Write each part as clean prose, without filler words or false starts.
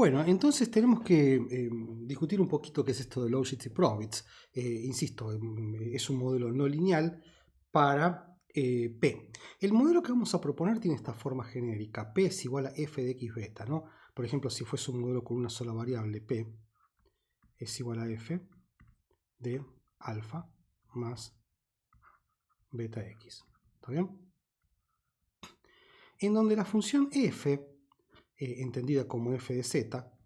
Bueno, entonces tenemos que discutir un poquito qué es esto de Lowshits y Probits. Insisto, es un modelo no lineal para P. El modelo que vamos a proponer tiene esta forma genérica. P es igual a f de x beta, ¿no? Por ejemplo, si fuese un modelo con una sola variable, P es igual a f de alfa más beta x. ¿Está bien? En donde la función f, entendida como f de z,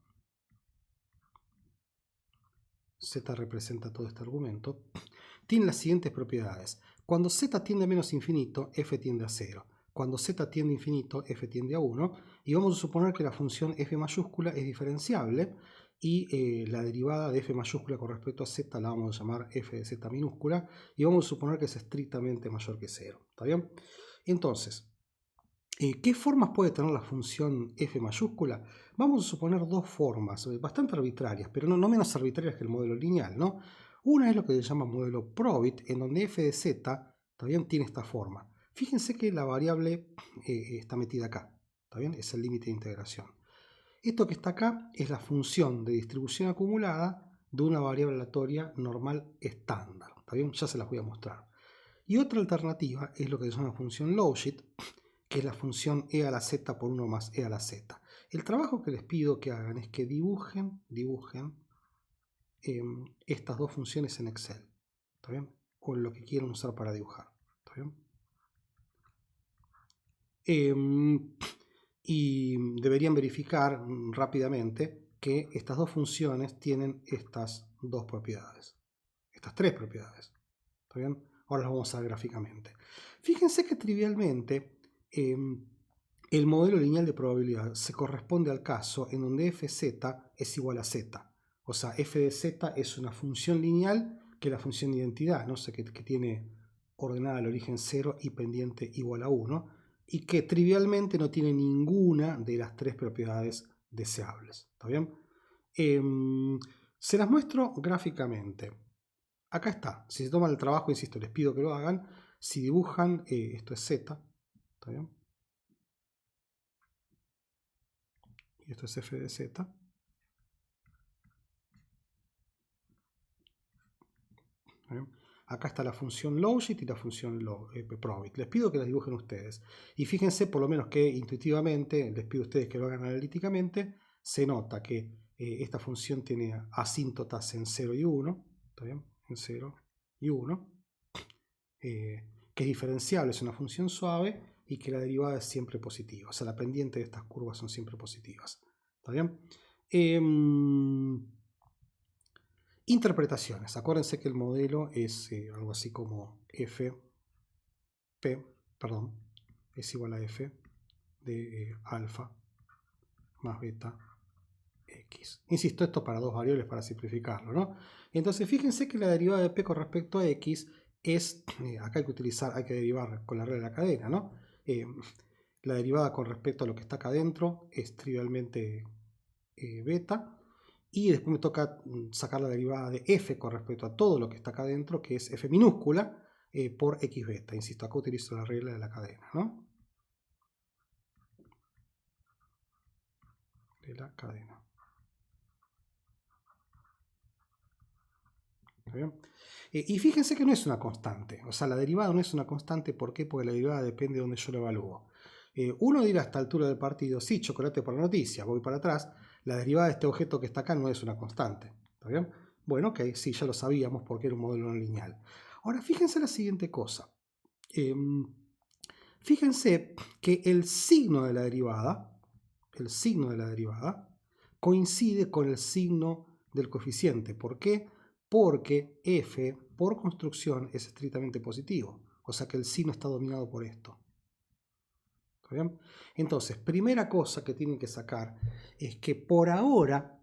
z representa todo este argumento, tiene las siguientes propiedades. Cuando z tiende a menos infinito, f tiende a 0. Cuando z tiende a infinito, f tiende a 1. Y vamos a suponer que la función f mayúscula es diferenciable y la derivada de f mayúscula con respecto a z la vamos a llamar f de z minúscula y vamos a suponer que es estrictamente mayor que 0. ¿Está bien? Entonces, ¿qué formas puede tener la función f mayúscula? Vamos a suponer dos formas, bastante arbitrarias, pero no menos arbitrarias que el modelo lineal, ¿no? Una es lo que se llama modelo Probit, en donde f de z también tiene esta forma. Fíjense que la variable está metida acá, ¿está bien? Es el límite de integración. Esto que está acá es la función de distribución acumulada de una variable aleatoria normal estándar, ¿está bien? Ya se las voy a mostrar. Y otra alternativa es lo que se llama función Lowshit, que es la función e a la z por 1 más e a la z. El trabajo que les pido que hagan es que dibujen estas dos funciones en Excel, ¿está bien? O en lo que quieran usar para dibujar, ¿está bien? Y deberían verificar rápidamente que estas dos funciones tienen estas dos propiedades, estas tres propiedades, ¿está bien? Ahora las vamos a ver gráficamente. Fíjense que trivialmente el modelo lineal de probabilidad se corresponde al caso en donde fz es igual a z. O sea, f de z es una función lineal que es la función de identidad, ¿no? O sea, que tiene ordenada al origen 0 y pendiente igual a 1, y que trivialmente no tiene ninguna de las tres propiedades deseables. ¿Está bien? Se las muestro gráficamente. Acá está. Si se toman el trabajo, insisto, les pido que lo hagan. Si dibujan, esto es z. ¿Está bien? Y esto es f de z. Acá está la función Lowshit y la función Probit. Les pido que las dibujen ustedes. Y fíjense, por lo menos que intuitivamente, les pido a ustedes que lo hagan analíticamente, se nota que esta función tiene asíntotas en 0 y 1. ¿Está bien? En 0 y 1. Que es diferenciable, es una función suave y que la derivada es siempre positiva. O sea, la pendiente de estas curvas son siempre positivas. ¿Está bien? Interpretaciones. Acuérdense que el modelo es algo así como es igual a f de alfa más beta x. Insisto, esto para dos variables para simplificarlo, ¿no? Entonces, fíjense que la derivada de p con respecto a x es, acá hay que derivar con la regla de la cadena, ¿no? La derivada con respecto a lo que está acá adentro es trivialmente beta. Y después me toca sacar la derivada de f con respecto a todo lo que está acá adentro, que es f minúscula, por x beta. Insisto, acá utilizo la regla de la cadena, ¿no? De la cadena. ¿Está bien? Y fíjense que no es una constante. O sea, la derivada no es una constante. ¿Por qué? Porque la derivada depende de donde yo lo evalúo. Uno dirá a esta altura del partido, sí, chocolate por la noticia, voy para atrás. La derivada de este objeto que está acá no es una constante. ¿Está bien? Bueno, ok, sí, ya lo sabíamos porque era un modelo no lineal. Ahora, fíjense la siguiente cosa. Fíjense que el signo de la derivada coincide con el signo del coeficiente. ¿Por qué? Porque f por construcción es estrictamente positivo. O sea que el signo está dominado por esto. ¿Está bien? Entonces, primera cosa que tienen que sacar es que por ahora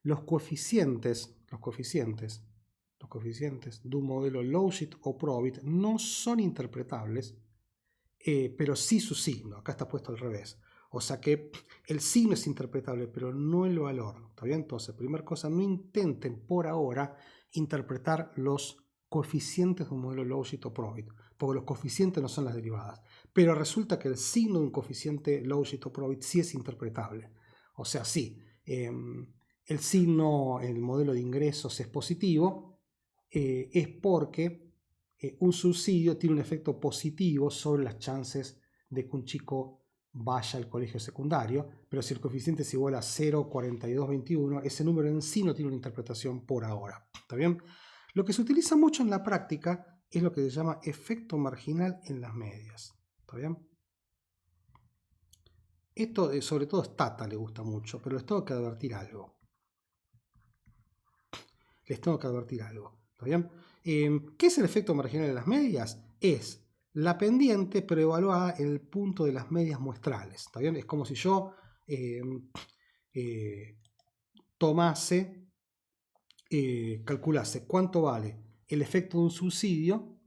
los coeficientes de un modelo Lowshit o Probit no son interpretables, pero sí su signo. Acá está puesto al revés. O sea que el signo es interpretable, pero no el valor. ¿Está bien? Entonces, primera cosa, no intenten por ahora interpretar los coeficientes de un modelo Lowshit o Probit, porque los coeficientes no son las derivadas. Pero resulta que el signo de un coeficiente Lowshit o Probit sí es interpretable. O sea, sí, el signo en el modelo de ingresos es positivo, es porque un subsidio tiene un efecto positivo sobre las chances de que un chico vaya al colegio secundario, pero si el coeficiente es igual a 0,4221, ese número en sí no tiene una interpretación por ahora. ¿Está bien? Lo que se utiliza mucho en la práctica es lo que se llama efecto marginal en las medias. ¿Está bien? Esto sobre todo a Stata le gusta mucho, pero les tengo que advertir algo. ¿Está bien? ¿Qué es el efecto marginal en las medias? Es la pendiente pero evaluada en el punto de las medias muestrales. ¿Está bien? Es como si yo calculase cuánto vale el efecto de un subsidio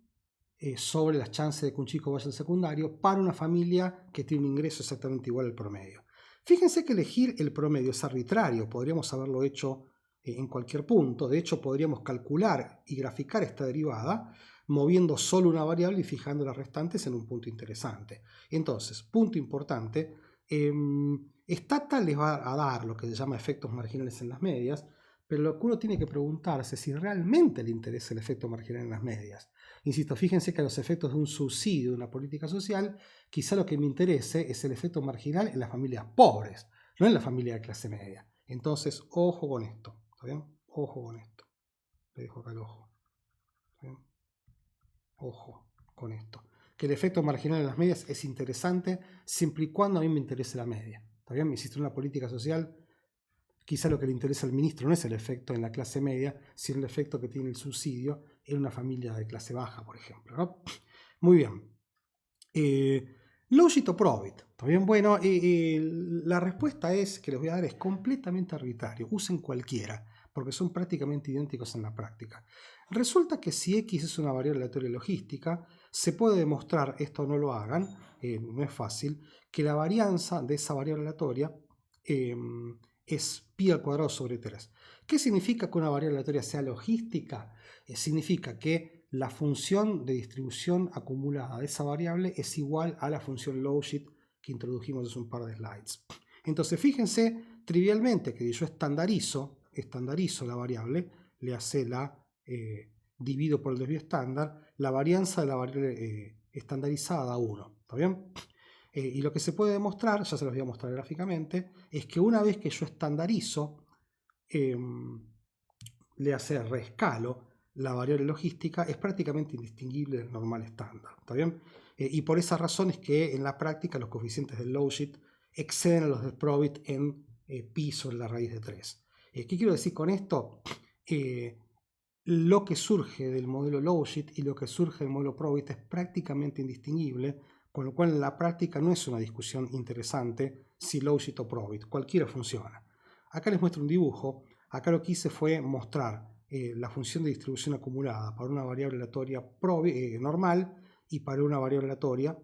sobre las chances de que un chico vaya al secundario para una familia que tiene un ingreso exactamente igual al promedio. Fíjense que elegir el promedio es arbitrario, podríamos haberlo hecho en cualquier punto. De hecho, podríamos calcular y graficar esta derivada moviendo solo una variable y fijando las restantes en un punto interesante. Entonces, punto importante, Stata les va a dar lo que se llama efectos marginales en las medias, pero lo que uno tiene que preguntarse es si realmente le interesa el efecto marginal en las medias. Insisto, fíjense que a los efectos de un subsidio de una política social, quizá lo que me interese es el efecto marginal en las familias pobres, no en la familia de clase media. Entonces, ojo con esto, ¿está bien? Ojo con esto. Le dejo acá el ojo. ¿Está bien? Ojo con esto. Que el efecto marginal en las medias es interesante siempre y cuando a mí me interese la media. ¿Está bien? Insisto, en una política social, quizá lo que le interesa al ministro no es el efecto en la clase media, sino el efecto que tiene el subsidio en una familia de clase baja, por ejemplo, ¿no? Muy bien. Logit o Probit. ¿Está bien? Bueno, la respuesta es que les voy a dar es completamente arbitrario. Usen cualquiera, porque son prácticamente idénticos en la práctica. Resulta que si X es una variable aleatoria logística, se puede demostrar, esto no lo hagan, no es fácil, que la varianza de esa variable aleatoria es pi al cuadrado sobre 3. ¿Qué significa que una variable aleatoria sea logística? Significa que la función de distribución acumulada de esa variable es igual a la función logit que introdujimos hace un par de slides. Entonces fíjense trivialmente que si yo estandarizo la variable, le hace la divido por el desvío estándar, la varianza de la variable estandarizada da 1. ¿Está bien? Y lo que se puede demostrar, ya se los voy a mostrar gráficamente, es que una vez que yo estandarizo, le hace rescalo la variable logística, es prácticamente indistinguible del normal estándar. ¿Está bien? Y por esa razón es que en la práctica los coeficientes del logit exceden a los del probit en pi sobre la raíz de 3. ¿Qué quiero decir con esto? Lo que surge del modelo logit y lo que surge del modelo probit es prácticamente indistinguible, con lo cual en la práctica no es una discusión interesante si logit o probit, cualquiera funciona. Acá les muestro un dibujo. Acá lo que hice fue mostrar la función de distribución acumulada para una variable aleatoria normal y para una variable aleatoria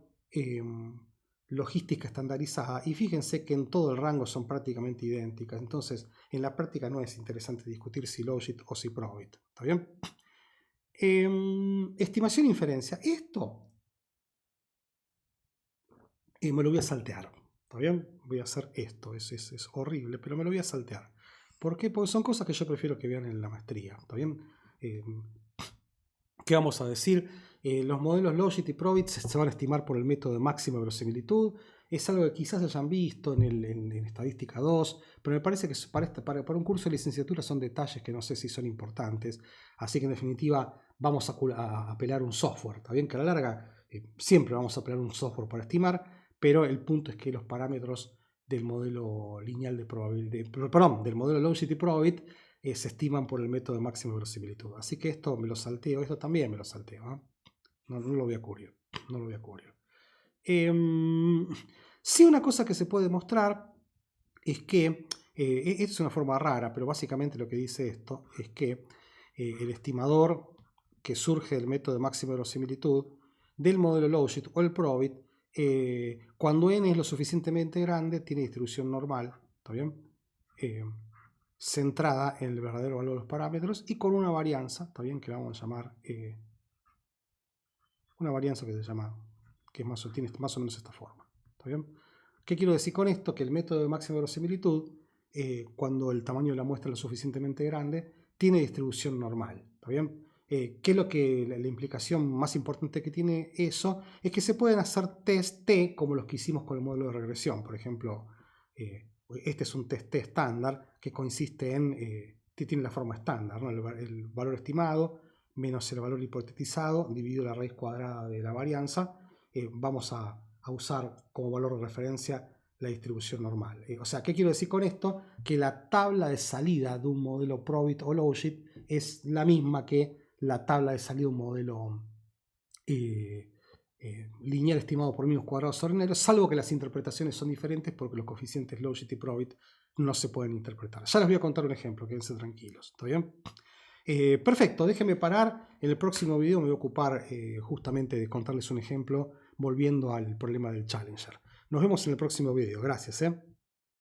logística estandarizada. Y fíjense que en todo el rango son prácticamente idénticas. Entonces, en la práctica no es interesante discutir si logit o si probit. ¿Está bien? Estimación e inferencia. Esto me lo voy a saltear. ¿Está bien? Voy a hacer esto. Es horrible, pero me lo voy a saltear. ¿Por qué? Porque son cosas que yo prefiero que vean en la maestría. ¿Está bien? ¿Qué vamos a decir? Los modelos Logit y Probit se van a estimar por el método de máxima verosimilitud. Es algo que quizás hayan visto en Estadística 2, pero me parece que para un curso de licenciatura son detalles que no sé si son importantes. Así que en definitiva vamos a apelar un software. ¿Está bien? Que a la larga siempre vamos a apelar un software para estimar, pero el punto es que los parámetros del modelo lineal de probabilidad, perdón, del modelo Logit y Probit se estiman por el método de máxima verosimilitud. Así que esto me lo salteo, esto también me lo salteo. No lo voy a cubrir. No lo voy a cubrir. Sí, una cosa que se puede mostrar es que, esta es una forma rara, pero básicamente lo que dice esto es que el estimador que surge del método de máxima verosimilitud del modelo Logit o el Probit, cuando n es lo suficientemente grande, tiene distribución normal, ¿está bien? Centrada en el verdadero valor de los parámetros y con una varianza, ¿está bien? Que vamos a llamar una varianza que se llama, que tiene más o menos esta forma, ¿está bien? ¿Qué quiero decir con esto? Que el método de máxima verosimilitud cuando el tamaño de la muestra es lo suficientemente grande, tiene distribución normal. ¿Está bien? ¿Qué es lo que la implicación más importante que tiene eso? Es que se pueden hacer test T como los que hicimos con el modelo de regresión. Por ejemplo, este es un test T estándar que consiste en, tiene la forma estándar, ¿no? El valor estimado menos el valor hipotetizado dividido la raíz cuadrada de la varianza. Vamos a usar como valor de referencia la distribución normal. O sea, ¿qué quiero decir con esto? Que la tabla de salida de un modelo Probit o Logit es la misma que la tabla de salida de un modelo lineal estimado por menos cuadrados ordinarios, salvo que las interpretaciones son diferentes porque los coeficientes Logit y Probit no se pueden interpretar. Ya les voy a contar un ejemplo, quédense tranquilos. ¿Está bien? Perfecto, déjenme parar. En el próximo video me voy a ocupar justamente de contarles un ejemplo volviendo al problema del Challenger. Nos vemos en el próximo video. Gracias.